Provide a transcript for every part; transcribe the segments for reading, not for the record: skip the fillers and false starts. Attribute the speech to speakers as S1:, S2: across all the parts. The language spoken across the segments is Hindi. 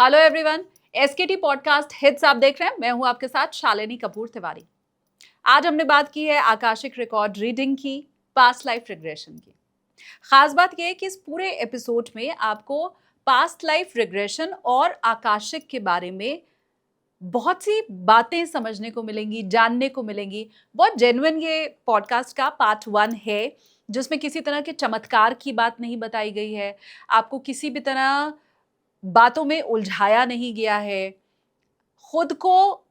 S1: हेलो एवरीवन, एसकेटी पॉडकास्ट हिट्स आप देख रहे हैं। मैं हूं आपके साथ शालिनी कपूर तिवारी। आज हमने बात की है आकाशिक रिकॉर्ड रीडिंग की, पास्ट लाइफ रिग्रेशन की। खास बात यह है कि इस पूरे एपिसोड में आपको पास्ट लाइफ रिग्रेशन और आकाशिक के बारे में बहुत सी बातें समझने को मिलेंगी, जानने को मिलेंगी। बहुत जेन्युइन ये पॉडकास्ट का पार्ट 1 है, जिसमें किसी तरह के चमत्कार की बात नहीं बताई गई है। आपको किसी भी तरह बातों में उलझाया नहीं गया है, खुद को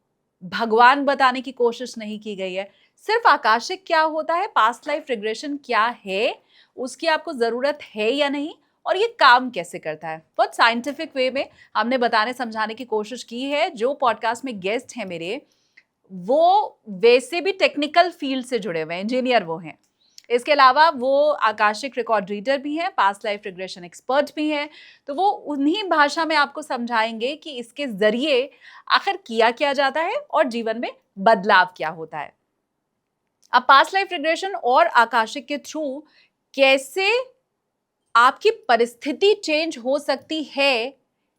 S1: भगवान बताने की कोशिश नहीं की गई है। सिर्फ आकाशिक क्या होता है, पास्ट लाइफ रिग्रेशन क्या है, उसकी आपको जरूरत है या नहीं, और ये काम कैसे करता है, बहुत साइंटिफिक वे में हमने बताने समझाने की कोशिश की है। जो पॉडकास्ट में गेस्ट हैं मेरे, वो वैसे भी टेक्निकल फील्ड से जुड़े हुए हैं, इंजीनियर वो हैं। इसके अलावा वो आकाशिक रिकॉर्ड रीडर भी हैं, पास्ट लाइफ रिग्रेशन एक्सपर्ट भी हैं। तो वो उन्हीं भाषा में आपको समझाएंगे कि इसके जरिए आखिर किया क्या जाता है और जीवन में बदलाव क्या होता है। अब पास्ट लाइफ रिग्रेशन और आकाशिक के थ्रू कैसे आपकी परिस्थिति चेंज हो सकती है,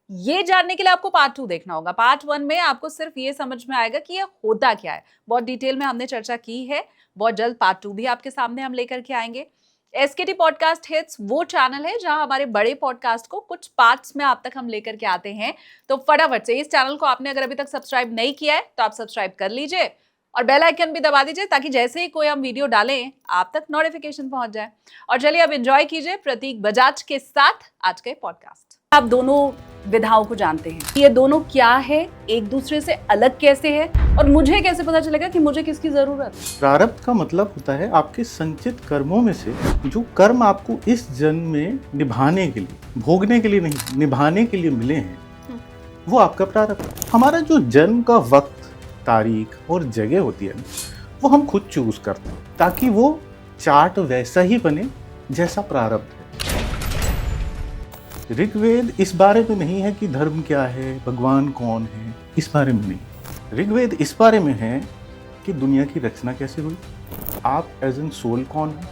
S1: ये जानने के लिए आपको पार्ट 2 देखना होगा। पार्ट 1 में आपको सिर्फ ये समझ में आएगा कि ये होता क्या है, बहुत डिटेल में हमने चर्चा की है। बहुत जल्द पार्ट 2 भी आपके सामने हम लेकर के आएंगे। एसकेटी पॉडकास्ट हिट्स वो चैनल है जहां हमारे बड़े पॉडकास्ट को कुछ पार्ट्स में आप तक हम लेकर के आते हैं। तो फटाफट से इस चैनल को आपने अगर अभी तक सब्सक्राइब नहीं किया है तो आप सब्सक्राइब कर लीजिए और बेल आइकन भी दबा दीजिए, ताकि जैसे ही कोई हम वीडियो डालें आप तक नोटिफिकेशन पहुंच जाए। और चलिए अब एंजॉय कीजिए प्रतीक बजाज के साथ आज के पॉडकास्ट। आप दोनों विधाओं को जानते हैं, ये दोनों क्या है, एक दूसरे से अलग कैसे है, और मुझे कैसे पता चलेगा कि मुझे किसकी जरूरत है।
S2: प्रारब्ध का मतलब होता है आपके संचित कर्मों में से जो कर्म आपको इस जन्म में निभाने के लिए, भोगने के लिए नहीं, निभाने के लिए मिले हैं, वो आपका प्रारब्ध है। हमारा जो जन्म का वक्त, तारीख और जगह होती है, वो हम खुद चूज करते हैं, ताकि वो चार्ट वैसा ही बने जैसा प्रारब्ध है। ऋग्वेद इस बारे में नहीं है कि धर्म क्या है, भगवान कौन है, इस बारे में नहीं। ऋग्वेद इस बारे में है कि दुनिया की रचना कैसे हुई, आप एज एन सोल कौन हो,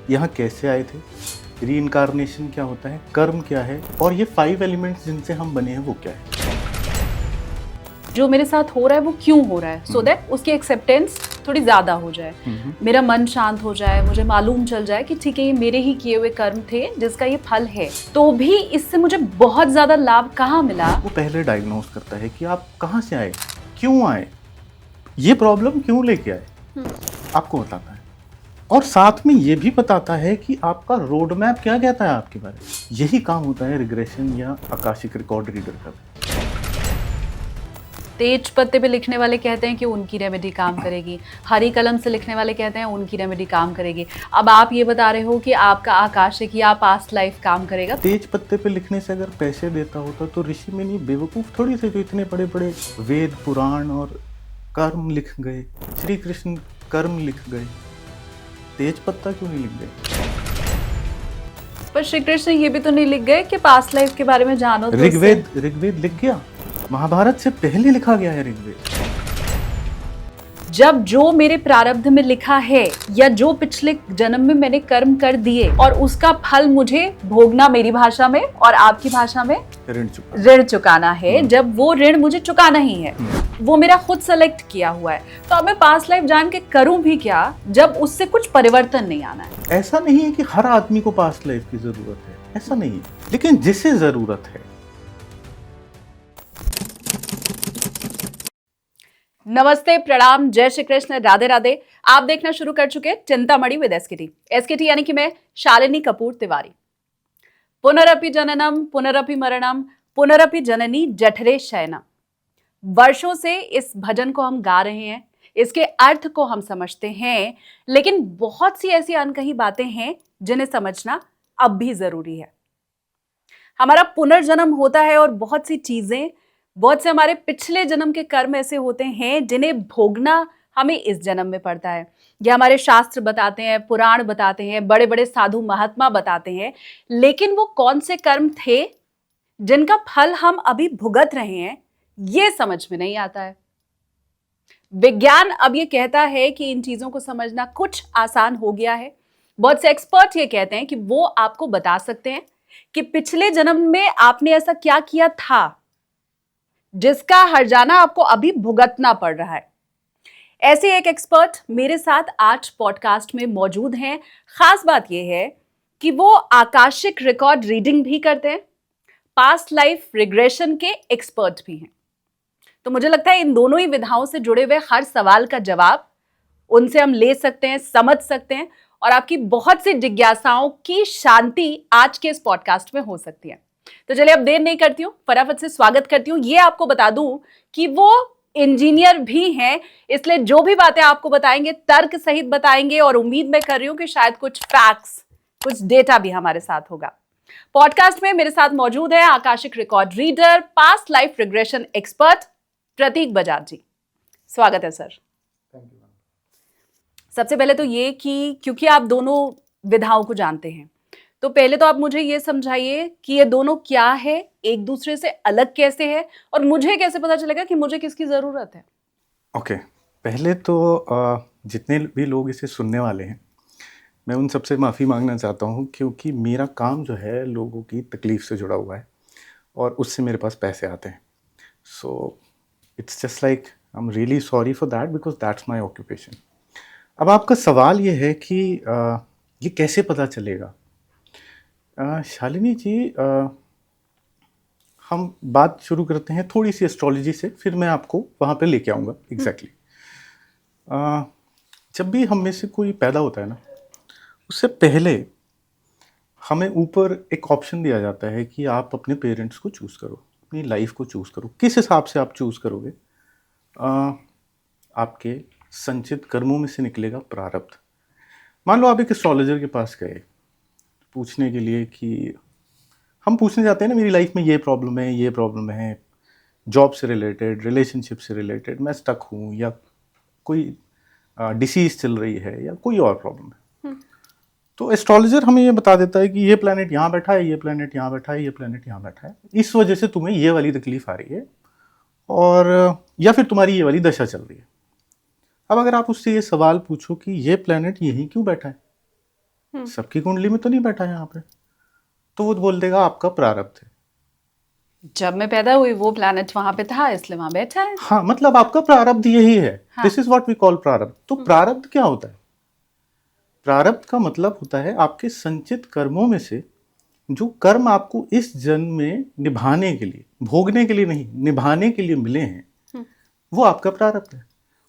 S2: यहाँ कैसे आए थे, रीइंकार्नेशन क्या होता है, कर्म क्या है, और ये 5 एलिमेंट्स जिनसे हम बने हैं वो क्या है।
S1: जो मेरे साथ हो रहा है वो क्यों हो रहा है, सो दैट उसकी एक्सेप्टेंस थोड़ी ज्यादा हो जाए, मेरा मन शांत हो जाए, मुझे मालूम चल जाए कि ठीक है ये मेरे ही किए हुए कर्म थे जिसका ये फल है। तो भी इससे मुझे बहुत ज्यादा लाभ कहाँ मिला।
S2: वो पहले डायग्नोज करता है कि आप कहाँ से आए, क्यों आए, ये प्रॉब्लम क्यों लेके आए, आपको बताता है। और साथ में ये भी बताता है कि आपका रोड मैप क्या कहता है आपके बारे में। यही काम होता है रिग्रेशन या आकाशिक रिकॉर्ड रीडर का।
S1: तेज पत्ते पे लिखने वाले कहते हैं कि उनकी रेमेडी काम करेगी, हरी कलम से लिखने वाले कहते हैं उनकी रेमेडी काम करेगी। अब आप ये बता रहे हो कि आपका आकाशिक या पास्ट लाइफ काम करेगा।
S2: तेज पत्ते पे लिखने से अगर पैसे देता होता तो ऋषि मुनि बेवकूफ थोड़ी थे जो इतने बड़े बड़े वेद पुराण और कर्म लिख गए। श्री कृष्ण कर्म लिख गए, तेज पत्ता क्यों नहीं लिख गए?
S1: पर श्री कृष्ण ये भी तो नहीं लिख गए कि पास्ट लाइफ के बारे में जानो। तो
S2: ऋग्वेद लिख गया, महाभारत से पहले लिखा गया है ऋग्वेद।
S1: जब जो मेरे प्रारब्ध में लिखा है या जो पिछले जन्म में मैंने कर्म कर दिए और उसका फल मुझे भोगना, मेरी भाषा में और आपकी भाषा में ऋण चुकाना है, जब वो ऋण मुझे चुकाना ही है, वो मेरा खुद सेलेक्ट किया हुआ है, तो अब मैं पास्ट लाइफ जान के करूं भी क्या जब उससे कुछ परिवर्तन नहीं आना है।
S2: ऐसा नहीं है कि हर आदमी को पास्ट लाइफ की जरूरत है, ऐसा नहीं है, लेकिन जिसे जरूरत है।
S1: नमस्ते, प्रणाम, जय श्री कृष्ण, राधे राधे। आप देखना शुरू कर चुके हैं चिंतामणि विद एसकेटी। एसकेटी यानी कि मैं शालिनी कपूर तिवारी। पुनरपि जननम पुनरपि मरणम पुनरपि जननी जठरे शयनम। वर्षों से इस भजन को हम गा रहे हैं, इसके अर्थ को हम समझते हैं, लेकिन बहुत सी ऐसी अनकही बातें हैं जिन्हें समझना अब भी जरूरी है। हमारा पुनर्जन्म होता है और बहुत सी चीजें, बहुत से हमारे पिछले जन्म के कर्म ऐसे होते हैं जिन्हें भोगना हमें इस जन्म में पड़ता है। ये हमारे शास्त्र बताते हैं, पुराण बताते हैं, बड़े बड़े साधु महात्मा बताते हैं, लेकिन वो कौन से कर्म थे जिनका फल हम अभी भुगत रहे हैं, ये समझ में नहीं आता है। विज्ञान अब ये कहता है कि इन चीजों को समझना कुछ आसान हो गया है। बहुत से एक्सपर्ट ये कहते हैं कि वो आपको बता सकते हैं कि पिछले जन्म में आपने ऐसा क्या किया था जिसका हर्जाना आपको अभी भुगतना पड़ रहा है। ऐसे एक एक्सपर्ट मेरे साथ आज पॉडकास्ट में मौजूद हैं। खास बात यह है कि वो आकाशिक रिकॉर्ड रीडिंग भी करते हैं, पास्ट लाइफ रिग्रेशन के एक्सपर्ट भी हैं। तो मुझे लगता है इन दोनों ही विधाओं से जुड़े हुए हर सवाल का जवाब उनसे हम ले सकते हैं, समझ सकते हैं और आपकी बहुत सी जिज्ञासाओं की शांति आज के इस पॉडकास्ट में हो सकती है। तो चलिए अब देर नहीं करती हूँ, फटाफट से स्वागत करती हूँ। ये आपको बता दूं कि वो इंजीनियर भी हैं, इसलिए जो भी बातें आपको बताएंगे तर्क सहित बताएंगे और उम्मीद मैं कर रही हूँ कि शायद कुछ फैक्ट्स, कुछ डेटा भी हमारे साथ होगा। पॉडकास्ट में मेरे साथ मौजूद है Akashic record reader, past life regression expert Prateek Bajaj ji. स्वागत है सर। सबसे पहले तो ये कि क्योंकि आप दोनों विधाओं को जानते हैं, तो पहले तो आप मुझे ये समझाइए कि ये दोनों क्या है, एक दूसरे से अलग कैसे है और मुझे कैसे पता चलेगा कि मुझे किसकी ज़रूरत है।
S2: ओके, पहले तो जितने भी लोग इसे सुनने वाले हैं, मैं उन सबसे माफ़ी मांगना चाहता हूँ क्योंकि मेरा काम जो है लोगों की तकलीफ़ से जुड़ा हुआ है और उससे मेरे पास पैसे आते हैं। So it's just like I am really sorry for that because that's my occupation. अब आपका सवाल ये है कि ये कैसे पता चलेगा। शालिनी जी, हम बात शुरू करते हैं थोड़ी सी एस्ट्रोलॉजी से, फिर मैं आपको वहाँ पे लेके आऊँगा एग्जैक्टली। जब भी हम में से कोई पैदा होता है ना, उससे पहले हमें ऊपर एक ऑप्शन दिया जाता है कि आप अपने पेरेंट्स को चूज़ करो, अपनी लाइफ को चूज़ करो। किस हिसाब से आप चूज़ करोगे? आपके संचित कर्मों में से निकलेगा प्रारब्ध। मान लो आप एक एस्ट्रोलॉजर के पास गए पूछने के लिए कि हम पूछने जाते हैं ना, मेरी लाइफ में ये प्रॉब्लम है, जॉब से रिलेटेड, रिलेशनशिप से रिलेटेड, मैं स्टक हूँ, या कोई डिसीज़ चल रही है, या कोई और प्रॉब्लम है। तो एस्ट्रोलॉजर हमें ये बता देता है कि ये प्लैनेट यहाँ बैठा है, ये प्लैनेट यहाँ बैठा है, ये प्लैनेट यहाँ बैठा है, इस वजह से तुम्हें ये वाली तकलीफ आ रही है, और या फिर तुम्हारी ये वाली दशा चल रही है। अब अगर आप उससे ये सवाल पूछो कि ये प्लैनेट यहीं क्यों बैठा है, सबकी कुंडली में तो नहीं बैठा है यहाँ पे, तो वो बोल देगा आपका प्रारब्ध है।
S1: जब मैं पैदा हुई वो प्लैनेट वहां पे था, इसलिए वहां बैठा है।
S2: हाँ, मतलब आपका प्रारब्ध यही है। This is what we call प्रारब्ध। तो प्रारब्ध क्या होता है? प्रारब्ध का मतलब होता है आपके संचित कर्मों में से जो कर्म आपको इस जन्म में निभाने के लिए, भोगने के लिए नहीं, निभाने के लिए मिले हैं, वो आपका प्रारब्ध है।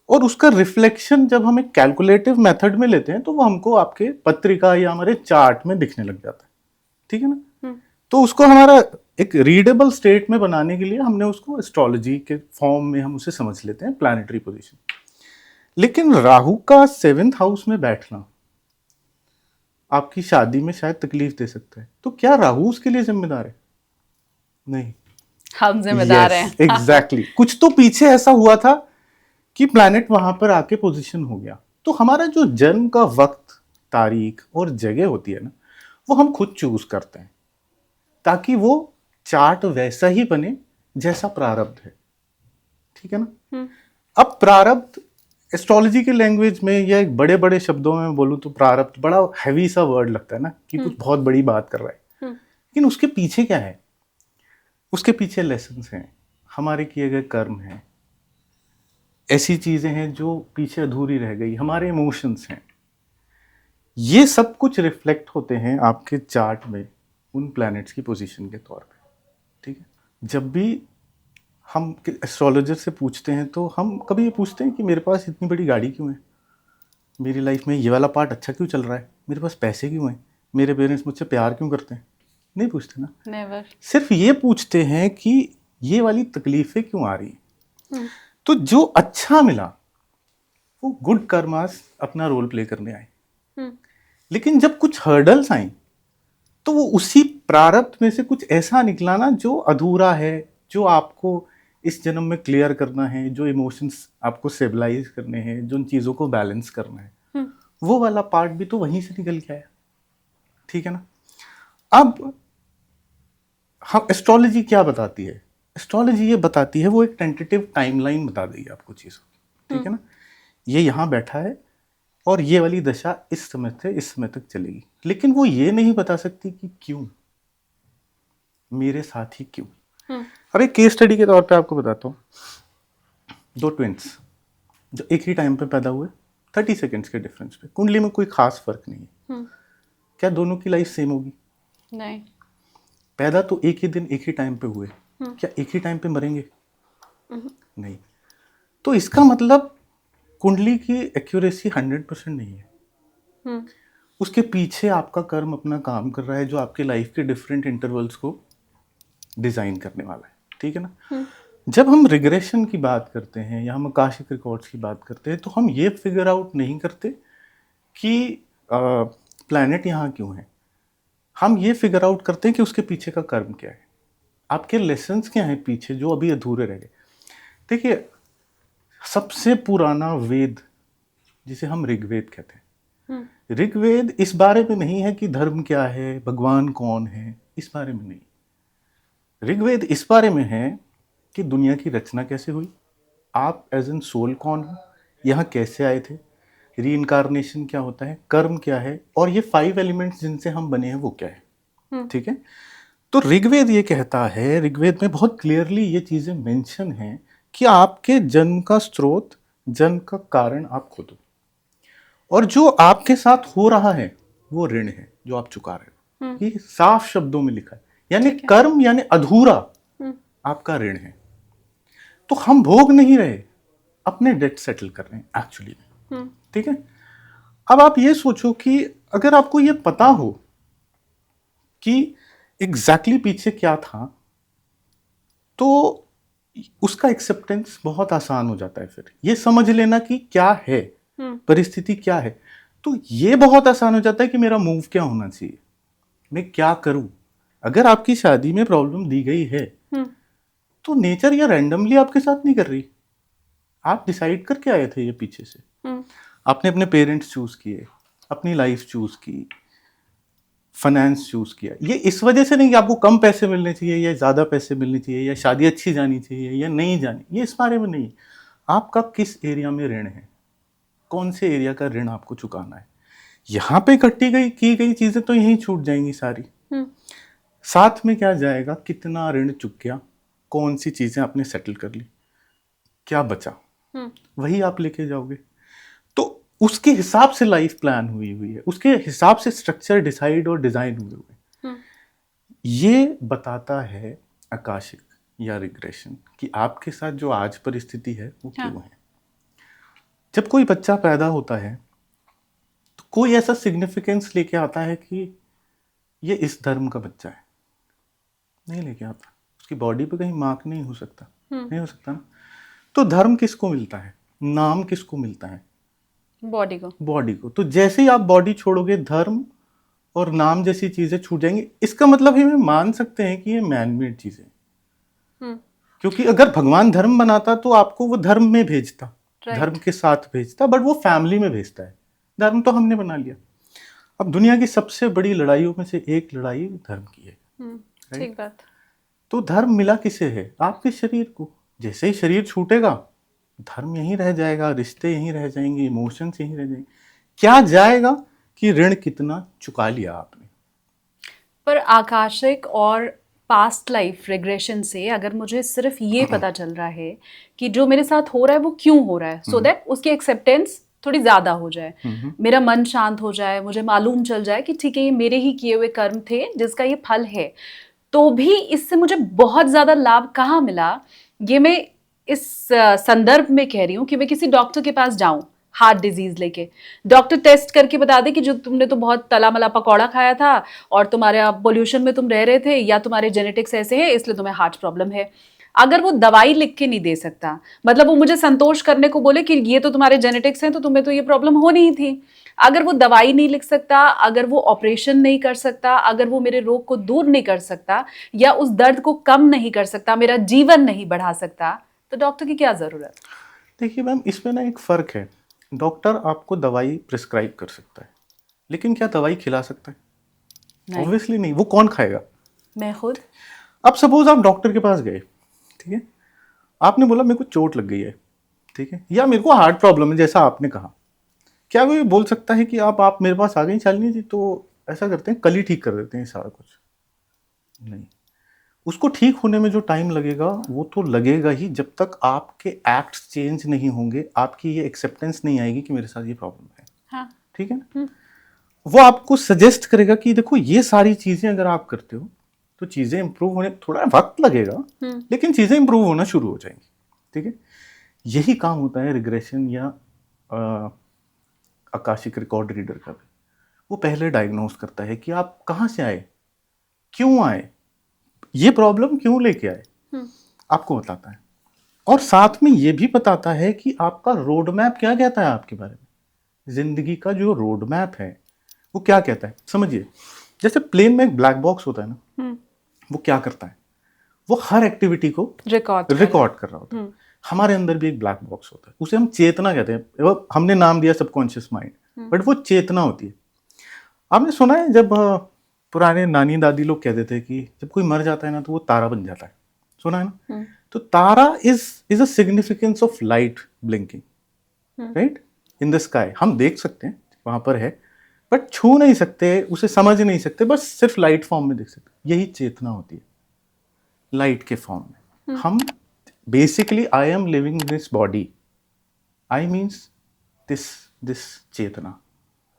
S2: और उसका रिफ्लेक्शन जब हम एक कैलकुलेटिव मेथड में लेते हैं तो वो हमको आपके पत्रिका या हमारे चार्ट में दिखने लग जाता है। ठीक है ना? तो उसको हमारा एक रीडेबल स्टेट में बनाने के लिए हमने उसको एस्ट्रोलॉजी के फॉर्म में हम उसे समझ लेते हैं, प्लैनेटरी पोजीशन। लेकिन राहु का 7th हाउस में बैठना आपकी शादी में शायद तकलीफ दे सकता है। तो क्या राहु उसके लिए जिम्मेदार है? नहीं,
S1: हम जिम्मेदार हैं।
S2: एग्जैक्टली। कुछ तो पीछे ऐसा हुआ था कि प्लैनेट वहां पर आके पोजीशन हो गया। तो हमारा जो जन्म का वक्त, तारीख और जगह होती है ना, वो हम खुद चूज करते हैं ताकि वो चार्ट वैसा ही बने जैसा प्रारब्ध है। ठीक है ना? अब प्रारब्ध एस्ट्रोलॉजी के लैंग्वेज में या एक बड़े बड़े शब्दों में बोलूं तो प्रारब्ध बड़ा हैवी सा वर्ड लगता है ना, कि कुछ बहुत बड़ी बात कर रहा है। लेकिन उसके पीछे क्या है? उसके पीछे लेसन्स हैं, हमारे किए गए कर्म हैं, ऐसी चीजें हैं जो पीछे अधूरी रह गई, हमारे इमोशंस हैं। ये सब कुछ रिफ्लेक्ट होते हैं आपके चार्ट में उन प्लैनेट्स की पोजीशन के तौर पे। ठीक है? जब भी हम एस्ट्रोलॉजर से पूछते हैं तो हम कभी ये पूछते हैं कि मेरे पास इतनी बड़ी गाड़ी क्यों है, मेरी लाइफ में ये वाला पार्ट अच्छा क्यों चल रहा है, मेरे पास पैसे क्यों हैं, मेरे पेरेंट्स मुझसे प्यार क्यों करते हैं? नहीं पूछते ना।
S1: नेवर।
S2: सिर्फ ये पूछते हैं कि ये वाली तकलीफें क्यों आ रही हैं। तो जो अच्छा मिला वो गुड कर्मास अपना रोल प्ले करने आए। लेकिन जब कुछ हर्डल्स आई तो वो उसी प्रारब्ध में से कुछ ऐसा निकला ना जो अधूरा है, जो आपको इस जन्म में क्लियर करना है, जो इमोशंस आपको स्टेबलाइज करने हैं, जो उन चीज़ों को बैलेंस करना है, वो वाला पार्ट भी तो वहीं से निकल के आया। ठीक है ना? अब हम एस्ट्रोलॉजी क्या बताती है? एस्ट्रोलॉजी ये बताती है, वो एक टेंटेटिव टाइमलाइन बता देगी आपको चीज़ों। ठीक है ना? ये यहाँ बैठा है और ये वाली दशा इस समय से इस समय तक चलेगी, लेकिन वो ये नहीं बता सकती कि क्यों, मेरे साथ ही क्यों। अब एक केस स्टडी के तौर पे आपको बताता हूँ, दो ट्विंस जो एक ही टाइम पे पैदा हुए, 30 सेकेंड्स के डिफरेंस पे, कुंडली में कोई खास फर्क नहीं है, क्या दोनों की लाइफ सेम होगी?
S1: नहीं।
S2: पैदा तो एक ही दिन एक ही टाइम पे हुए, क्या एक ही टाइम पे मरेंगे? नहीं। तो इसका मतलब कुंडली की एक्यूरेसी 100% नहीं है। उसके पीछे आपका कर्म अपना काम कर रहा है, जो आपके लाइफ के डिफरेंट इंटरवल्स को डिजाइन करने वाला है, ठीक है ना? जब हम रिग्रेशन की बात करते हैं या हम आकाशिक रिकॉर्ड्स की बात करते हैं, तो हम ये फिगर आउट नहीं करते कि प्लैनेट यहाँ क्यों है, हम ये फिगर आउट करते हैं कि उसके पीछे का कर्म क्या है, आपके लेसन्स क्या हैं पीछे जो अभी अधूरे रह गए। देखिए, सबसे पुराना वेद जिसे हम ऋग्वेद कहते हैं, ऋग्वेद इस बारे में नहीं है कि धर्म क्या है, भगवान कौन है, इस बारे में नहीं। ऋग्वेद इस बारे में है कि दुनिया की रचना कैसे हुई, आप एज एन सोल कौन हो, यहाँ कैसे आए थे, रीइंकारनेशन क्या होता है, कर्म क्या है, और ये 5 एलिमेंट्स जिनसे हम बने हैं वो क्या है, ठीक है? तो ऋग्वेद ये कहता है, ऋग्वेद में बहुत क्लियरली ये चीजें मेंशन हैं कि आपके जन्म का स्रोत, जन्म का कारण आप खुद हो, और जो आपके साथ हो रहा है वो ऋण है जो आप चुका रहे हो। ये साफ शब्दों में लिखा है, यानी कर्म यानी अधूरा आपका ऋण है। तो हम भोग नहीं रहे, अपने डेट सेटल कर रहे हैं एक्चुअली, ठीक है? अब आप ये सोचो कि अगर आपको ये पता हो कि एग्जैक्टली पीछे क्या था, तो उसका एक्सेप्टेंस बहुत आसान हो जाता है। फिर ये समझ लेना कि क्या है, परिस्थिति क्या है, तो ये बहुत आसान हो जाता है कि मेरा मूव क्या होना चाहिए, मैं क्या करूं। अगर आपकी शादी में प्रॉब्लम दी गई है, तो नेचर ये रैंडमली आपके साथ नहीं कर रही, आप डिसाइड करके आए थे ये पीछे से। आपने अपने पेरेंट्स चूज किए, अपनी लाइफ चूज की, फाइनेंस चूज किया। ये इस वजह से नहीं कि आपको कम पैसे मिलने चाहिए या ज़्यादा पैसे मिलने चाहिए या शादी अच्छी जानी चाहिए या नहीं जानी, ये इस बारे में नहीं। आपका किस एरिया में ऋण है, कौन से एरिया का ऋण आपको चुकाना है, यहाँ पे इकट्ठी की गई चीज़ें तो यहीं छूट जाएंगी सारी। साथ में क्या जाएगा, कितना ऋण चुक गया, कौन सी चीज़ें आपने सेटल कर ली, क्या बचा, वही आप लेके जाओगे। तो उसके हिसाब से लाइफ प्लान हुई है, उसके हिसाब से स्ट्रक्चर डिसाइड और डिजाइन हुए। ये बताता है आकाशिक या रिग्रेशन कि आपके साथ जो आज परिस्थिति है वो क्यों है। जब कोई बच्चा पैदा होता है तो कोई ऐसा सिग्निफिकेंस लेके आता है कि ये इस धर्म का बच्चा है, नहीं लेके आता। उसकी बॉडी पे कहीं मार्क नहीं हो सकता, नहीं हो सकता ना। तो धर्म किसको मिलता है, नाम किसको मिलता है,
S1: बॉडी को। तो
S2: जैसे ही आप बॉडी छोड़ोगे, धर्म और नाम जैसी चीजें छूट जाएंगी। इसका मतलब हम मान सकते हैं कि ये मैनमेड चीजें, क्योंकि अगर भगवान धर्म बनाता तो आपको वो धर्म में भेजता, धर्म के साथ भेजता, बट वो फैमिली में भेजता है। धर्म तो हमने बना लिया। अब दुनिया की सबसे बड़ी लड़ाइयों में से एक लड़ाई धर्म की है,
S1: ठीक बात।
S2: तो धर्म मिला किसे है, आपके शरीर को। जैसे ही शरीर छूटेगा, धर्म यहीं रह जाएगा, रिश्ते यहीं रह जाएंगे, इमोशंस यहीं रह जाएंगे। क्या जाएगा कि ऋण कितना चुका लिया आपने।
S1: पर आकाशिक और पास्ट लाइफ रिग्रेशन से अगर मुझे सिर्फ ये पता चल रहा है कि जो मेरे साथ हो रहा है वो क्यों हो रहा है, सो दैट उसकी एक्सेप्टेंस थोड़ी ज़्यादा हो जाए, मेरा मन शांत हो जाए, मुझे मालूम चल जाए कि ठीक है ये मेरे ही किए हुए कर्म थे जिसका ये फल है, तो भी इससे मुझे बहुत ज़्यादा लाभ कहाँ मिला। ये मैं इस संदर्भ में कह रही हूँ कि मैं किसी डॉक्टर के पास जाऊँ हार्ट डिजीज लेके, डॉक्टर टेस्ट करके बता दे कि जो तुमने तो बहुत तला मला पकौड़ा खाया था और तुम्हारे पोल्यूशन में तुम रह रहे थे या तुम्हारे जेनेटिक्स ऐसे है इसलिए तुम्हें हार्ट प्रॉब्लम है। अगर वो दवाई लिख के नहीं दे सकता, मतलब वो मुझे संतोष करने को बोले कि ये तो तुम्हारे जेनेटिक्स हैं तो तुम्हें तो ये प्रॉब्लम होनी ही थी, अगर वो दवाई नहीं लिख सकता, अगर वो ऑपरेशन नहीं कर सकता, अगर वो मेरे रोग को दूर नहीं कर सकता या उस दर्द को कम नहीं कर सकता, मेरा जीवन नहीं बढ़ा सकता, तो डॉक्टर की क्या जरूरत।
S2: देखिए मैम, इसमें ना एक फर्क है। डॉक्टर आपको दवाई प्रिस्क्राइब कर सकता है, लेकिन क्या दवाई खिला सकता है? ऑब्वियसली नहीं। वो कौन खाएगा? मैं खुद। अब सपोज आप डॉक्टर के पास गए, ठीक है, आपने बोला मेरे को चोट लग गई है, ठीक है, या मेरे को हार्ट प्रॉब्लम है जैसा आपने कहा, क्या वो ये बोल सकता है कि आप मेरे पास आ गई शालिनी जी तो ऐसा करते हैं कल ही ठीक कर देते हैं सारा कुछ? नहीं। उसको ठीक होने में जो टाइम लगेगा वो तो लगेगा ही, जब तक आपके एक्ट्स चेंज नहीं होंगे, आपकी ये एक्सेप्टेंस नहीं आएगी कि मेरे साथ ये प्रॉब्लम है।
S1: हाँ।
S2: ठीक है ना? वो आपको सजेस्ट करेगा कि देखो ये सारी चीजें अगर आप करते हो तो चीजें इंप्रूव होने थोड़ा वक्त लगेगा, लेकिन चीजें इंप्रूव होना शुरू हो जाएंगी। ठीक है, यही काम होता है रिग्रेशन या आकाशिक रिकॉर्ड रीडर का भी। वो पहले डायग्नोस करता है कि आप कहाँ से आए, क्यों आए, ये प्रॉब्लम क्यों लेके आए, आपको बताता है। और साथ में ये भी बताता है कि आपका रोड मैप क्या कहता है आपके बारे में। जिंदगी का जो रोड मैप है वो क्या कहता है, समझिए जैसे प्लेन में एक ब्लैक बॉक्स होता है ना, वो क्या करता है, वो हर एक्टिविटी को रिकॉर्ड कर रहा होता है। हमारे अंदर भी एक ब्लैक बॉक्स होता है, उसे हम चेतना कहते हैं। वो हमने नाम दिया सबकॉन्शियस माइंड, बट वो चेतना होती है। आपने सुना है जब पुराने नानी दादी लोग कहते थे कि जब कोई मर जाता है ना तो वो तारा बन जाता है, सुना है ना? तो तारा is a significance of light blinking, right, in the sky. हम देख सकते हैं वहां पर है, बट छू नहीं सकते, उसे समझ नहीं सकते, बस सिर्फ लाइट फॉर्म में देख सकते। यही चेतना होती है, लाइट के फॉर्म में। हम basically I am living this body, I means this चेतना,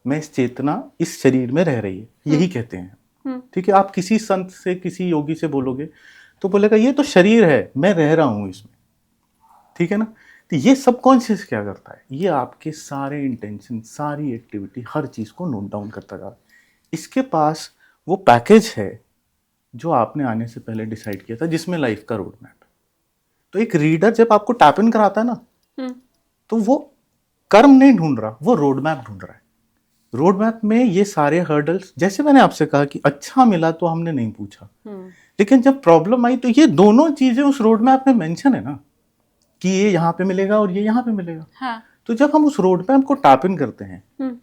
S2: मैं इस चेतना इस शरीर में रह रही है, यही कहते हैं। ठीक है, आप किसी संत से किसी योगी से बोलोगे तो बोलेगा ये तो शरीर है, मैं रह रहा हूं इसमें। ठीक है ना? तो ये सबकॉन्शियस क्या करता है, ये आपके सारे इंटेंशन, सारी एक्टिविटी, हर चीज को नोट डाउन करता जा रहा है। इसके पास वो पैकेज है जो आपने आने से पहले डिसाइड किया था, जिसमें लाइफ का रोड मैप है। तो एक रीडर जब आपको टैप इन कराता है ना, तो वो कर्म नहीं ढूंढ रहा, वो रोड मैप ढूंढ रहा है। रोड मैप में ये सारे हर्डल्स, जैसे मैंने आपसे कहा कि अच्छा मिला तो हमने नहीं पूछा, लेकिन जब प्रॉब्लम आई तो ये दोनों चीजें उस रोड मैप में मेंशन है ना, कि ये यहाँ पे मिलेगा और ये यहाँ पे मिलेगा। हाँ। तो जब हम उस रोड मैप को टैप इन करते हैं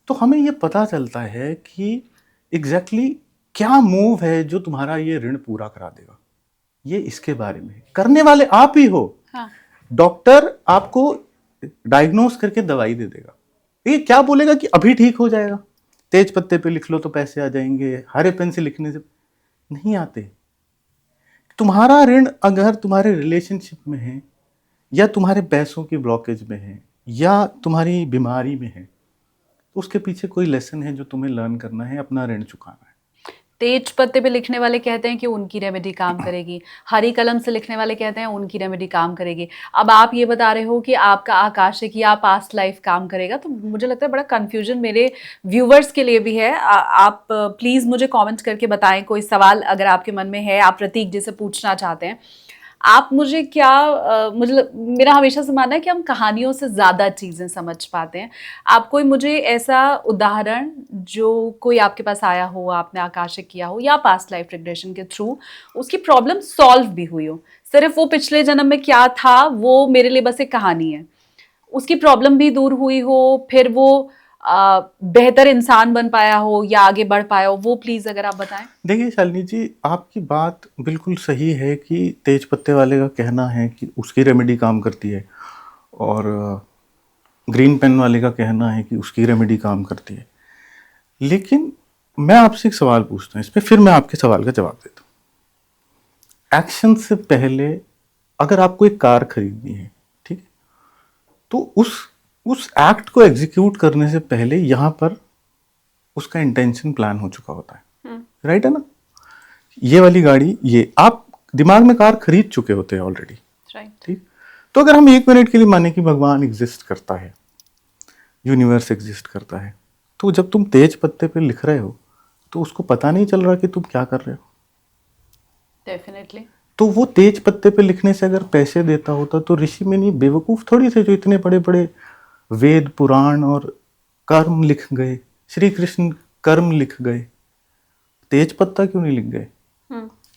S2: तो हमें ये पता चलता है कि एग्जैक्टली क्या मूव है जो तुम्हारा ये ऋण पूरा करा देगा। ये इसके बारे में करने वाले आप ही हो। हाँ। डॉक्टर आपको डायग्नोस करके दवाई दे देगा, ये क्या बोलेगा कि अभी ठीक हो जाएगा, तेज पत्ते पे लिख लो तो पैसे आ जाएंगे, हरे पेन से लिखने से नहीं आते। तुम्हारा ऋण अगर तुम्हारे रिलेशनशिप में है, या तुम्हारे पैसों की ब्लॉकेज में है, या तुम्हारी बीमारी में है, तो उसके पीछे कोई लेसन है जो तुम्हें लर्न करना है, अपना ऋण चुकाना है।
S1: तेज पत्ते पे लिखने वाले कहते हैं कि उनकी रेमेडी काम करेगी, हरी कलम से लिखने वाले कहते हैं उनकी रेमेडी काम करेगी। अब आप ये बता रहे हो कि आपका आकाशिक या पास्ट लाइफ काम करेगा, तो मुझे लगता है बड़ा कंफ्यूजन मेरे व्यूवर्स के लिए भी है। आप प्लीज़ मुझे कमेंट्स करके बताएं, कोई सवाल अगर आपके मन में है, आप प्रतीक जी से पूछना चाहते हैं। आप मुझे क्या मुझे मेरा हमेशा से मानना है कि हम कहानियों से ज़्यादा चीज़ें समझ पाते हैं। आप कोई मुझे ऐसा उदाहरण जो कोई आपके पास आया हो, आपने आकाशिक किया हो या पास्ट लाइफ रिग्रेशन के थ्रू उसकी प्रॉब्लम सॉल्व भी हुई हो, सिर्फ वो पिछले जन्म में क्या था वो मेरे लिए बस एक कहानी है, उसकी प्रॉब्लम भी दूर हुई हो, फिर वो बेहतर इंसान बन पाया हो या आगे बढ़ पाया हो, वो प्लीज अगर आप बताएं।
S2: देखिए शालिनी जी, आपकी बात बिल्कुल सही है कि तेज पत्ते वाले का कहना है कि उसकी रेमेडी काम करती है, और ग्रीन पेन वाले का कहना है कि उसकी रेमेडी काम करती है। लेकिन मैं आपसे एक सवाल पूछता हूँ, इस पर फिर मैं आपके सवाल का जवाब देता हूँ। एक्शन से पहले अगर आपको एक कार खरीदनी है, ठीक है, तो उस एक्ट को एग्जीक्यूट करने से पहले यहाँ पर उसका इंटेंशन प्लान हो चुका होता है, राइट है ना? ये वाली गाड़ी, ये आप दिमाग में कार खरीद चुके होते हैं ऑलरेडी, ठीक। तो अगर हम 1 मिनट के लिए माने कि भगवान एग्जिस्ट करता है, यूनिवर्स एग्जिस्ट करता है, तो जब तुम तेज पत्ते पे लिख रहे हो तो उसको पता नहीं चल रहा कि तुम क्या कर रहे हो?
S1: डेफिनेटली। तो
S2: वो तेज पत्ते पे लिखने से अगर पैसे देता होता तो ऋषि मुनि बेवकूफ थोड़ी थे जो इतने बड़े बड़े वेद पुराण और कर्म लिख गए। श्री कृष्ण कर्म लिख गए, तेज पत्ता क्यों नहीं लिख गए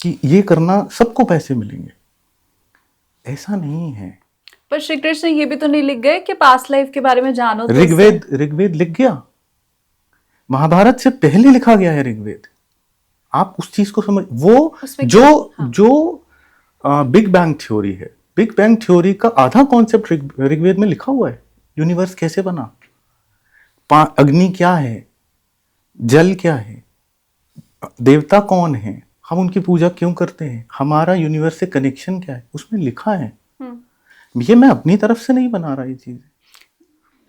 S2: कि ये करना सबको पैसे मिलेंगे? ऐसा नहीं है।
S1: पर श्री कृष्ण ये भी तो नहीं लिख गए कि पास्ट लाइफ के बारे में जानो। तो
S2: ऋग्वेद लिख गया, महाभारत से पहले लिखा गया है ऋग्वेद। आप उस चीज को समझ, वो जो बिग बैंग थ्योरी है, बिग बैंग थ्योरी का आधा कॉन्सेप्ट ऋग्वेद में लिखा हुआ है। यूनिवर्स कैसे बना, अग्नि क्या है, जल क्या है, देवता कौन है, हम उनकी पूजा क्यों करते हैं, हमारा यूनिवर्स से कनेक्शन क्या है, उसमें लिखा है। ये मैं अपनी तरफ से नहीं बना रहा ये चीज।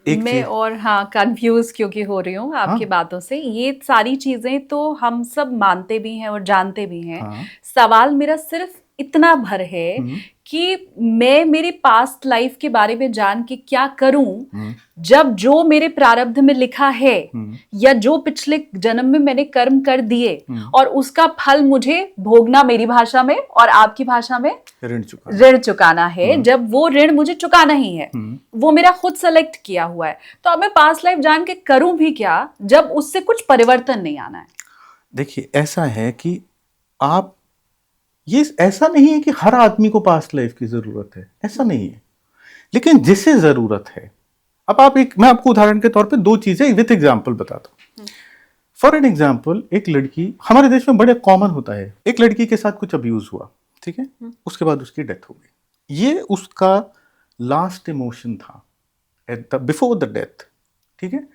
S2: एक
S1: मैं
S2: चीज,
S1: और हाँ कंफ्यूज क्योंकि हो रही हूँ आपकी
S2: हाँ
S1: बातों से। ये सारी चीजें तो हम सब मानते भी हैं और जानते भी हैं।
S2: हाँ,
S1: सवाल मेरा सिर्फ इतना भर है
S2: हम्म,
S1: कि मैं मेरी पास्ट लाइफ के बारे में जान के क्या करूं,
S2: हम्म,
S1: जब जो मेरे प्रारब्ध में लिखा है
S2: हम्म,
S1: या जो पिछले जन्म में मैंने कर्म कर दिए
S2: हम्म,
S1: और उसका फल मुझे भोगना, मेरी भाषा में और आपकी भाषा में
S2: ऋण चुका,
S1: ऋण चुकाना है। जब वो ऋण मुझे चुकाना ही है, वो मेरा खुद सेलेक्ट किया हुआ है, तो अब मैं पास्ट लाइफ जान के करूं भी क्या जब उससे कुछ परिवर्तन नहीं आना है।
S2: देखिए ऐसा है कि आप, ये ऐसा नहीं है कि हर आदमी को पास्ट लाइफ की जरूरत है, ऐसा नहीं है, लेकिन जिसे जरूरत है। अब आप एक, मैं आपको उदाहरण के तौर पे दो चीजें विथ एग्जांपल बताता हूँ। फॉर एन एग्जांपल, एक लड़की, हमारे देश में बड़े कॉमन होता है, एक लड़की के साथ कुछ अब्यूज हुआ, ठीक है, उसके बाद उसकी डेथ हो गई। ये उसका लास्ट इमोशन था at the before the death, ठीक है।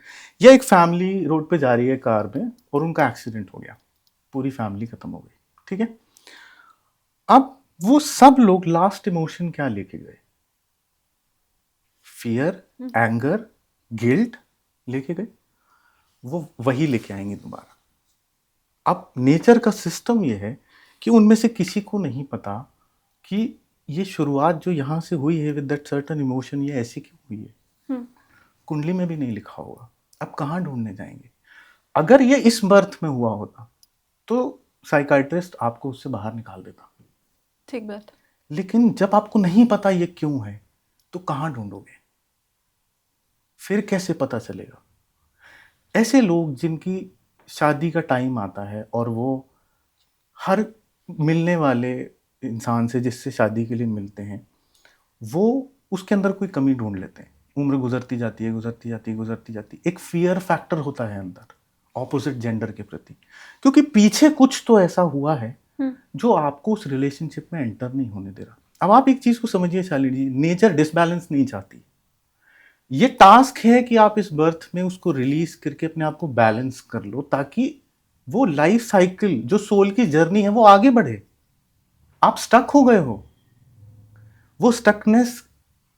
S2: या एक फैमिली रोड पे जा रही है कार में और उनका एक्सीडेंट हो गया, पूरी फैमिली खत्म हो गई, ठीक है। अब वो सब लोग लास्ट इमोशन क्या लेके गए, फियर, एंगर, गिल्ट लेके गए, वो वही लेके आएंगे दोबारा। अब नेचर का सिस्टम ये है कि उनमें से किसी को नहीं पता कि ये शुरुआत जो यहाँ से हुई है विद दैट सर्टेन इमोशन, ये ऐसी क्यों हुई है। कुंडली में भी नहीं लिखा होगा, अब कहाँ ढूंढने जाएंगे। अगर ये इस बर्थ में हुआ होता तो साइकाइट्रिस्ट आपको उससे बाहर निकाल देता,
S1: ठीक बात।
S2: लेकिन जब आपको नहीं पता ये क्यों है तो कहाँ ढूंढोगे, फिर कैसे पता चलेगा। ऐसे लोग जिनकी शादी का टाइम आता है और वो हर मिलने वाले इंसान से जिससे शादी के लिए मिलते हैं, वो उसके अंदर कोई कमी ढूंढ लेते हैं। उम्र गुजरती जाती है, गुजरती जाती है, गुजरती जाती है, एक फियर फैक्टर होता है अंदर ऑपोजिट जेंडर के प्रति, क्योंकि पीछे कुछ तो ऐसा हुआ है जो आपको उस रिलेशनशिप में एंटर नहीं होने दे रहा। अब आप एक चीज को समझिए शालिनी जी, नेचर डिसबैलेंस नहीं चाहती। ये टास्क है कि आप इस बर्थ में उसको रिलीज करके अपने आप को बैलेंस कर लो, ताकि वो लाइफ साइकिल जो सोल की जर्नी है वो आगे बढ़े। आप स्टक हो गए हो, वो स्टकनेस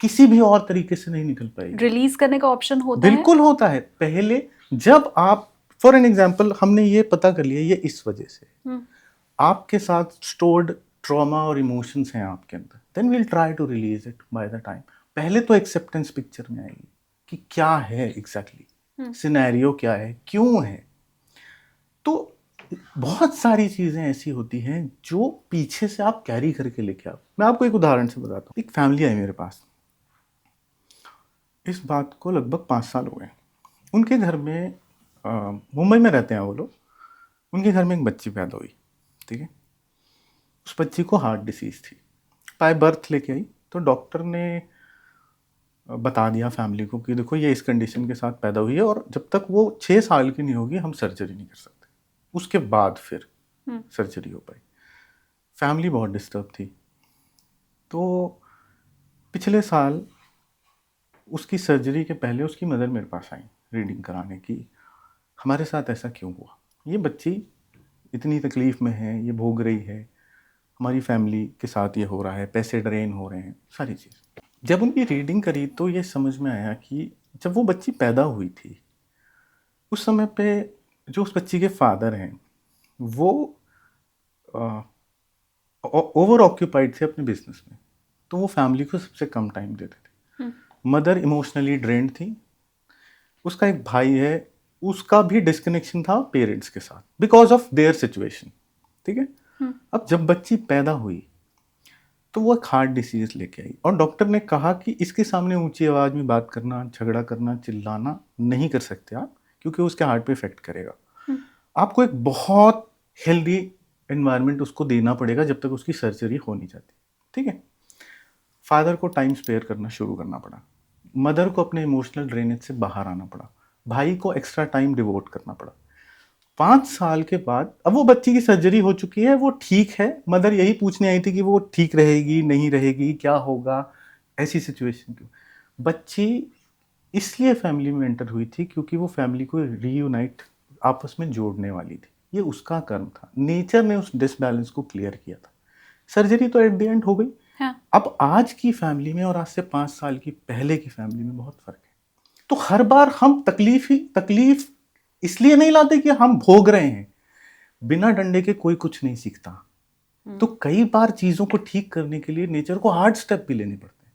S2: किसी भी और तरीके से नहीं निकल पाएगी।
S1: रिलीज करने का ऑप्शन होता है?
S2: बिल्कुल होता है। पहले जब आप, फॉर एन एग्जाम्पल, हमने ये पता कर लिया ये इस वजह से आपके साथ स्टोर्ड ट्रॉमा और इमोशंस हैं आपके अंदर, then we'll try to release it by the time. पहले तो एक्सेप्टेंस पिक्चर में आएगी कि क्या है एग्जैक्टली, सिनेरियो क्या है, क्यों है। तो बहुत सारी चीजें ऐसी होती हैं जो पीछे से आप कैरी करके लेके आओ। मैं आपको एक उदाहरण से बताता हूँ। एक फैमिली आई मेरे पास, इस बात को लगभग 5 साल हो गए। उनके घर में, मुंबई में रहते हैं वो लोग, उनके घर में एक बच्ची पैदा हुई, ठीक है। उस बच्ची को हार्ट डिसीज थी, बाय बर्थ लेके आई। तो डॉक्टर ने बता दिया फैमिली को कि देखो ये इस कंडीशन के साथ पैदा हुई है और जब तक वो 6 साल की नहीं होगी हम सर्जरी नहीं कर सकते, उसके बाद फिर सर्जरी हो पाई। फैमिली बहुत डिस्टर्ब थी। तो पिछले साल उसकी सर्जरी के पहले उसकी मदर मेरे पास आई रीडिंग कराने की, हमारे साथ ऐसा क्यों हुआ, ये बच्ची इतनी तकलीफ में है, ये भोग रही है, हमारी फैमिली के साथ ये हो रहा है, पैसे ड्रेन हो रहे हैं, सारी चीज़। जब उनकी रीडिंग करी तो ये समझ में आया कि जब वो बच्ची पैदा हुई थी उस समय पे जो उस बच्ची के फादर हैं वो ओवर ऑक्यूपाइड थे अपने बिजनेस में, तो वो फैमिली को सबसे कम टाइम देते थे। मदर इमोशनली ड्रेन्ड थी। उसका एक भाई है, उसका भी डिस्कनेक्शन था पेरेंट्स के साथ बिकॉज ऑफ देयर सिचुएशन, ठीक है। अब जब बच्ची पैदा हुई तो वो एक हार्ट डिसीज लेके आई और डॉक्टर ने कहा कि इसके सामने ऊंची आवाज में बात करना, झगड़ा करना, चिल्लाना नहीं कर सकते आप, क्योंकि उसके हार्ट पे इफेक्ट करेगा। आपको एक बहुत हेल्दी एनवायरनमेंट उसको देना पड़ेगा जब तक उसकी सर्जरी हो नहीं जाती, ठीक है। फादर को टाइम स्पेयर करना शुरू करना पड़ा, मदर को अपने इमोशनल ड्रेनेज से बाहर आना पड़ा, भाई को एक्स्ट्रा टाइम डिवोट करना पड़ा। 5 साल के बाद अब वो बच्ची की सर्जरी हो चुकी है, वो ठीक है। मदर यही पूछने आई थी कि वो ठीक रहेगी नहीं रहेगी, क्या होगा, ऐसी सिचुएशन क्यों। बच्ची इसलिए फैमिली में एंटर हुई थी क्योंकि वो फैमिली को रीयूनाइट, आपस में जोड़ने वाली थी। ये उसका कर्म था, नेचर ने उस डिसबैलेंस को क्लियर किया था। सर्जरी तो एट द एंड हो गई।
S1: हाँ।
S2: अब आज की फैमिली में और आज से 5 साल की पहले की फैमिली में बहुत फर्क है। तो हर बार हम तकलीफ इसलिए नहीं लाते कि हम भोग रहे हैं। बिना डंडे के कोई कुछ नहीं सीखता। तो कई बार चीजों को ठीक करने के लिए नेचर को हार्ड स्टेप भी लेने पड़ते हैं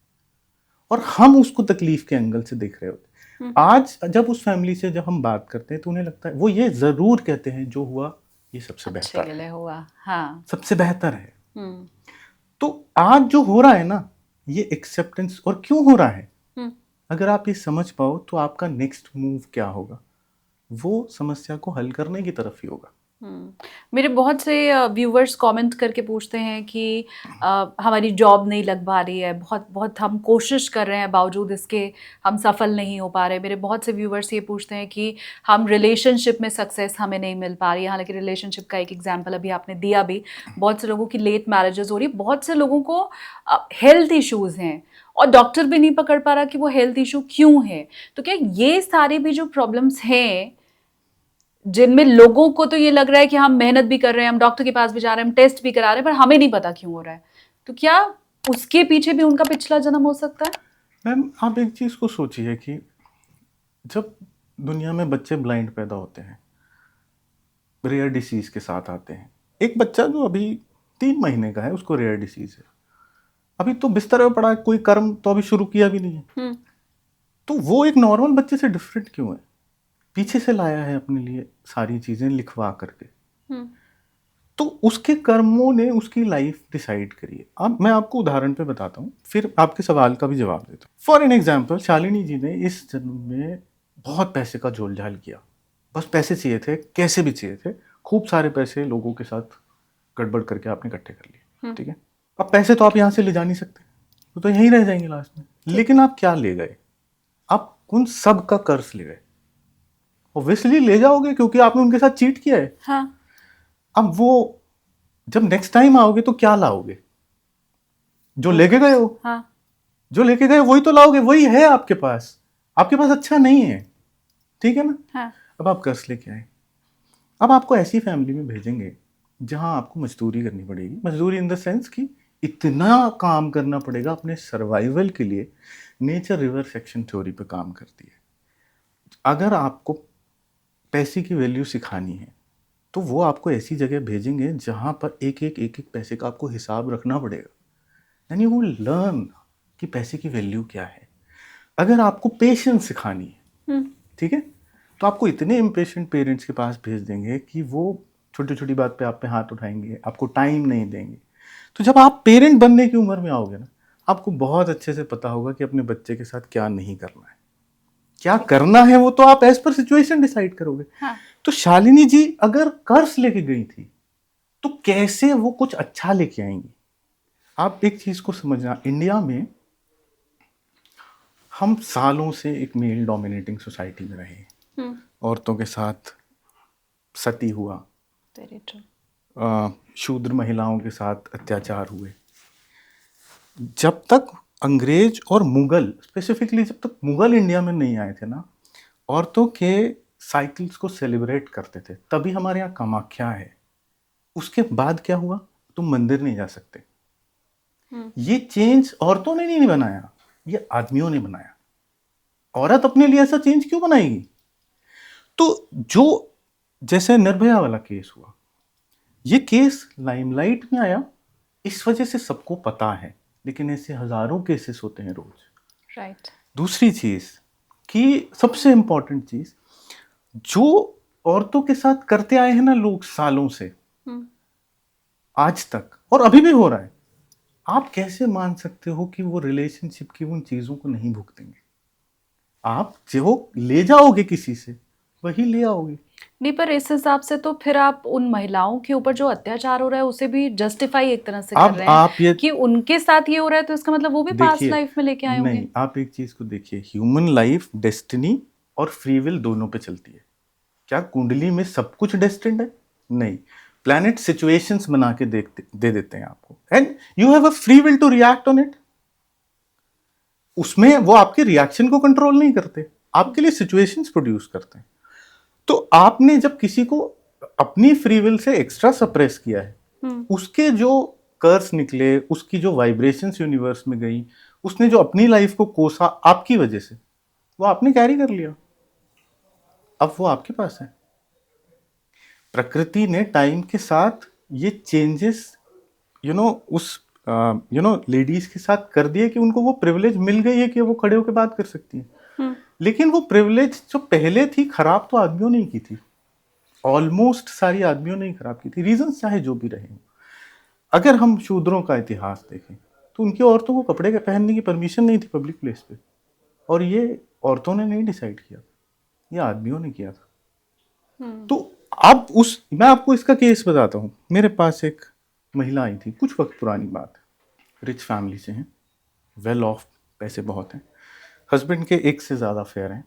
S2: और हम उसको तकलीफ के एंगल से देख रहे होते हैं। आज जब उस फैमिली से जब हम बात करते हैं तो उन्हें लगता है, वो ये जरूर कहते हैं जो हुआ ये सबसे
S1: अच्छे
S2: बेहतर
S1: के लिए
S2: है,
S1: हुआ। हाँ।
S2: सबसे बेहतर है। तो आज जो हो रहा है ना, ये एक्सेप्टेंस, और क्यों हो रहा है, अगर आप ये समझ पाओ तो आपका नेक्स्ट मूव क्या होगा, वो समस्या को हल करने की तरफ ही होगा।
S1: मेरे बहुत से व्यूवर्स कमेंट करके पूछते हैं कि हमारी जॉब नहीं लग पा रही है, बहुत बहुत हम कोशिश कर रहे हैं, बावजूद इसके हम सफल नहीं हो पा रहे। मेरे बहुत से व्यूवर्स ये पूछते हैं कि हम रिलेशनशिप में सक्सेस हमें नहीं मिल पा रही है। हालांकि रिलेशनशिप का एक एग्जांपल अभी आपने दिया भी, बहुत से लोगों की लेट मैरिजेस हो रही, बहुत से लोगों को हेल्थ इश्यूज़ हैं और डॉक्टर भी नहीं पकड़ पा रहा कि वो हेल्थ इशू क्यों है। तो क्या ये सारी भी जो प्रॉब्लम्स हैं, जिनमें लोगों को तो ये लग रहा है कि हम मेहनत भी कर रहे हैं, हम डॉक्टर के पास भी जा रहे हैं, हम टेस्ट भी करा रहे हैं, पर हमें नहीं पता क्यों हो रहा है, तो क्या उसके पीछे भी उनका पिछला जन्म हो सकता है?
S2: मैम, आप एक चीज को सोचिए कि जब दुनिया में बच्चे ब्लाइंड पैदा होते हैं, रेयर डिसीज के साथ आते हैं, एक बच्चा जो अभी 3 महीने का है उसको रेयर डिसीज है, अभी तो बिस्तर में पड़ा है, कोई कर्म तो अभी शुरू किया भी नहीं है, तो वो एक नॉर्मल बच्चे से डिफरेंट क्यों है? पीछे से लाया है अपने लिए सारी चीजें लिखवा करके, तो उसके कर्मों ने उसकी लाइफ डिसाइड करी है। अब मैं आपको उदाहरण पे बताता हूँ, फिर आपके सवाल का भी जवाब देता हूँ। फॉर एन एग्जाम्पल, शालिनी जी ने इस जन्म में बहुत पैसे का झोलझाल किया, बस पैसे चाहिए थे, कैसे भी चाहिए थे, खूब सारे पैसे लोगों के साथ गड़बड़ करके आपने इकट्ठे कर लिए, ठीक है। अब पैसे तो आप यहाँ से ले जा नहीं सकते, तो यहीं रह जाएंगे लास्ट में। लेकिन आप क्या ले गए? आप उन सब का कर्ज ले गए। ऑब्वियसली ले जाओगे क्योंकि आपने उनके साथ चीट किया है।
S1: हाँ।
S2: अब वो जब नेक्स्ट टाइम आओगे तो क्या लाओगे? जो लेके गए हो।
S1: हाँ।
S2: जो लेके गए वही तो लाओगे, वही है आपके पास। आपके पास अच्छा नहीं है, ठीक है ना।
S1: हाँ।
S2: अब आप कर्ज लेके आए, अब आपको ऐसी फैमिली में भेजेंगे जहां आपको मजदूरी करनी पड़ेगी। मजदूरी इन द सेंस कि इतना काम करना पड़ेगा अपने सर्वाइवल के लिए। नेचर रिवर सेक्शन थ्योरी पे काम करती है। अगर आपको पैसे की वैल्यू सिखानी है तो वो आपको ऐसी जगह भेजेंगे जहां पर एक एक पैसे का आपको हिसाब रखना पड़ेगा, यानी वो लर्न कि पैसे की वैल्यू क्या है। अगर आपको पेशेंस सिखानी है, ठीक है, तो आपको इतने इम्पेशेंट पेरेंट्स के पास भेज देंगे कि वो छोटी छोटी बात पे आप पे हाथ उठाएंगे, आपको टाइम नहीं देंगे। तो जब आप पेरेंट बनने की उम्र में आओगे ना, आपको बहुत अच्छे से पता होगा कि अपने बच्चे के साथ क्या नहीं करना है, क्या करना है वो तो आप एज पर सिचुएशन डिसाइड करोगे।
S1: हाँ।
S2: तो शालिनी जी अगर कर्ज लेके गई थी तो कैसे वो कुछ अच्छा लेके आएंगी? आप एक चीज को समझना, इंडिया में हम सालों से एक मेल डोमिनेटिंग सोसाइटी में रहे। औरतों के साथ सती हुआ, शूद्र महिलाओं के साथ अत्याचार हुए। जब तक अंग्रेज और मुगल, स्पेसिफिकली जब तक मुगल इंडिया में नहीं आए थे ना, औरतों के साइकिल्स को सेलिब्रेट करते थे, तभी हमारे यहाँ कामाख्या है। उसके बाद क्या हुआ? तुम मंदिर नहीं जा सकते। ये चेंज औरतों ने नहीं बनाया, ये आदमियों ने बनाया। औरत अपने लिए ऐसा चेंज क्यों बनाएगी? तो जो जैसे निर्भया वाला केस हुआ, ये केस लाइमलाइट में आया इस वजह से सबको पता है, लेकिन ऐसे हजारों केसेस होते हैं रोज।
S1: राइट।
S2: दूसरी चीज कि सबसे इंपॉर्टेंट चीज, जो औरतों के साथ करते आए हैं ना लोग सालों से आज तक, और अभी भी हो रहा है, आप कैसे मान सकते हो कि वो रिलेशनशिप की उन चीजों को नहीं भुगतेंगे? आप जो ले जाओगे किसी से वही ले आओगे।
S1: नहीं, पर इस हिसाब से तो फिर आप उन महिलाओं के ऊपर जो अत्याचार हो रहा है उसे भी जस्टिफाई एक तरह से कर रहे हैं कि उनके साथ ये हो रहा है, तो इसका मतलब वो भी पास्ट लाइफ में लेके आए होंगे।
S2: नहीं, आप एक चीज को देखिए, ह्यूमन लाइफ डेस्टिनी और फ्री विल दोनों पे चलती है। क्या कुंडली में सब कुछ डेस्टिन्ड है? नहीं, प्लैनेट सिचुएशंस बना के दे देते हैं आपको, and you have a free will to react on it. उसमें वो आपके रिएक्शन को कंट्रोल नहीं करते, आपके लिए सिचुएशंस प्रोड्यूस करते हैं। तो आपने जब किसी को अपनी free will say extra suppress किया है, उसके जो कर्स निकले, उसकी जो वाइब्रेशंस यूनिवर्स में गई, उसने जो अपनी लाइफ को कोसा आपकी वजह से, वो आपने कैरी कर लिया, अब वो आपके पास है। प्रकृति ने टाइम के साथ ये चेंजेस उस लेडीज के साथ कर दिए कि उनको वो प्रिविलेज मिल गई है कि वो खड़े होकर बात कर सकती है। लेकिन वो प्रिविलेज जो पहले थी, खराब तो आदमियों ने की थी, ऑलमोस्ट सारी आदमियों ने ही खराब की थी, रीजन चाहे जो भी रहे। अगर हम शूद्रों का इतिहास देखें तो उनकी औरतों को कपड़े के पहनने की परमिशन नहीं थी पब्लिक प्लेस पे, और ये औरतों ने नहीं डिसाइड किया, ये आदमियों ने किया था। तो अब मैं आपको इसका केस बताता हूँ। मेरे पास एक महिला आई थी, कुछ वक्त पुरानी बात है, रिच फैमिली से हैं, वेल ऑफ, पैसे बहुत हैं, हस्बैंड के एक से ज़्यादा अफेयर हैं,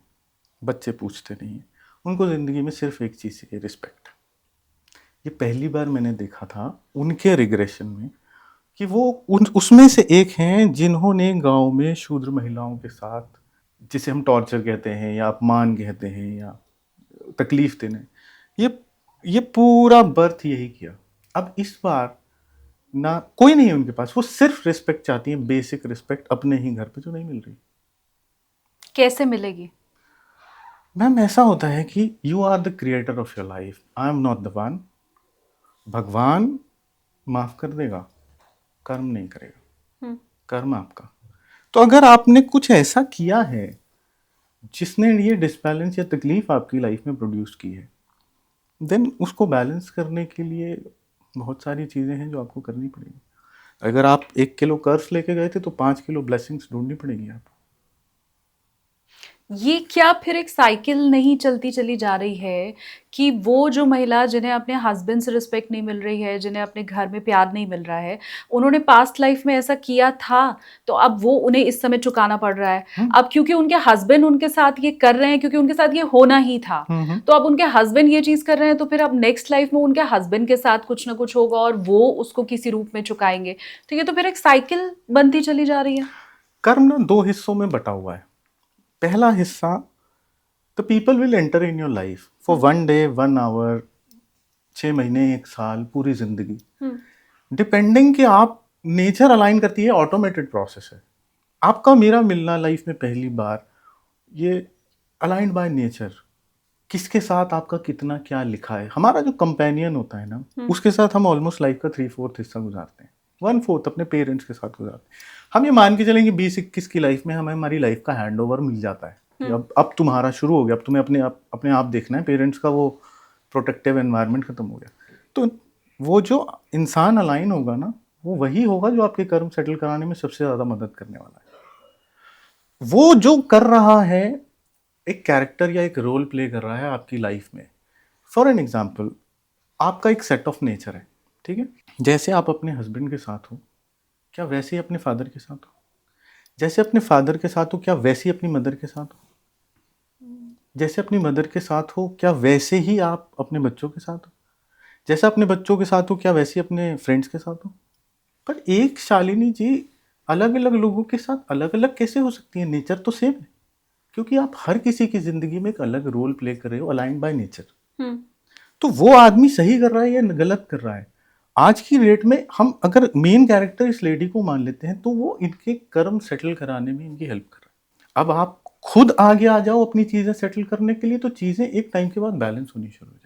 S2: बच्चे पूछते नहीं हैं, उनको ज़िंदगी में सिर्फ एक चीज़ चाहिए, रिस्पेक्ट। ये पहली बार मैंने देखा था उनके रिग्रेशन में कि वो उसमें से एक हैं जिन्होंने गांव में शूद्र महिलाओं के साथ, जिसे हम टॉर्चर कहते हैं या अपमान कहते हैं या तकलीफ देने, ये पूरा बर्थ यही किया। अब इस बार ना कोई नहीं है उनके पास, वो सिर्फ रिस्पेक्ट चाहती हैं, बेसिक रिस्पेक्ट अपने ही घर पे, जो नहीं मिल रही।
S1: कैसे मिलेगी?
S2: मैम ऐसा होता है कि you are the creator of your life, I am not the one. भगवान माफ कर देगा, कर्म नहीं करेगा, कर्म आपका। तो अगर आपने कुछ ऐसा किया है जिसने ये डिसबैलेंस या तकलीफ आपकी लाइफ में प्रोड्यूस की है, देन उसको बैलेंस करने के लिए बहुत सारी चीज़ें हैं जो आपको करनी पड़ेगी। अगर आप 1 किलो कर्ज लेके गए थे तो 5 किलो ब्लेसिंग्स ढूंढनी पड़ेगी आपको।
S1: ये क्या फिर एक साइकिल नहीं चलती चली जा रही है कि वो जो महिला जिन्हें अपने हस्बैंड से रिस्पेक्ट नहीं मिल रही है, जिन्हें अपने घर में प्यार नहीं मिल रहा है, उन्होंने पास्ट लाइफ में ऐसा किया था, तो अब वो उन्हें इस समय चुकाना पड़ रहा है। अब क्योंकि उनके हस्बैंड उनके साथ ये कर रहे हैं, क्योंकि उनके साथ ये होना ही था, तो अब उनके हस्बैंड ये चीज कर रहे हैं, तो फिर अब नेक्स्ट लाइफ में उनके हस्बैंड के साथ कुछ ना कुछ होगा और वो उसको किसी रूप में चुकाएंगे। तो ये तो फिर एक साइकिल बनती चली जा रही है।
S2: कर्म ना 2 हिस्सों में बटा हुआ है। पहला हिस्सा, the people will enter in your life for 1 day, 1 hour, 6 महीने, 1 साल, पूरी जिंदगी, डिपेंडिंग कि आप, नेचर अलाइन करती है, ऑटोमेटेड प्रोसेस है। आपका मेरा मिलना लाइफ में पहली बार, ये अलाइंड बाय नेचर, किसके साथ आपका कितना क्या लिखा है। हमारा जो कंपेनियन होता है ना, उसके साथ हम ऑलमोस्ट लाइफ का 3/4 हिस्सा गुजारते हैं, 1/4 अपने पेरेंट्स के साथ गुजारते हैं। हम ये मान के चलेंगे 20-21 की लाइफ में हमें हमारी लाइफ का हैंड ओवर मिल जाता है कि अब तुम्हारा शुरू हो गया, अब तुम्हें अपने आप देखना है, पेरेंट्स का वो प्रोटेक्टिव एनवायरनमेंट खत्म हो गया। तो वो जो इंसान अलाइन होगा ना, वो वही होगा जो आपके कर्म सेटल कराने में सबसे ज़्यादा मदद करने वाला है। वो जो कर रहा है, एक कैरेक्टर या एक रोल प्ले कर रहा है आपकी लाइफ में। फॉर एन एग्जाम्पल, आपका एक सेट ऑफ नेचर है, ठीक है। जैसे आप अपने हस्बैंड के साथ हो, क्या वैसे ही अपने फादर के साथ हो? जैसे अपने फादर के साथ हो, क्या वैसे ही अपनी मदर के साथ हो? जैसे अपनी मदर के साथ हो, क्या वैसे ही आप अपने बच्चों के साथ हो? जैसे अपने बच्चों के साथ हो, क्या वैसे ही अपने फ्रेंड्स के साथ हो? पर एक शालिनी जी अलग अलग लोगों के साथ अलग अलग कैसे हो सकती है? नेचर तो सेम है, क्योंकि आप हर किसी की जिंदगी में एक अलग रोल प्ले कर रहे हो, अलाइंड बाय नेचर। तो वो आदमी सही कर रहा है या गलत कर रहा है, आज की डेट में हम अगर मेन कैरेक्टर इस लेडी को मान लेते हैं, तो वो इनके कर्म सेटल कराने में इनकी हेल्प कर रहा है। अब आप खुद आगे आ जाओ अपनी चीजें सेटल करने के लिए, तो चीजें एक टाइम के बाद बैलेंस होनी शुरू हो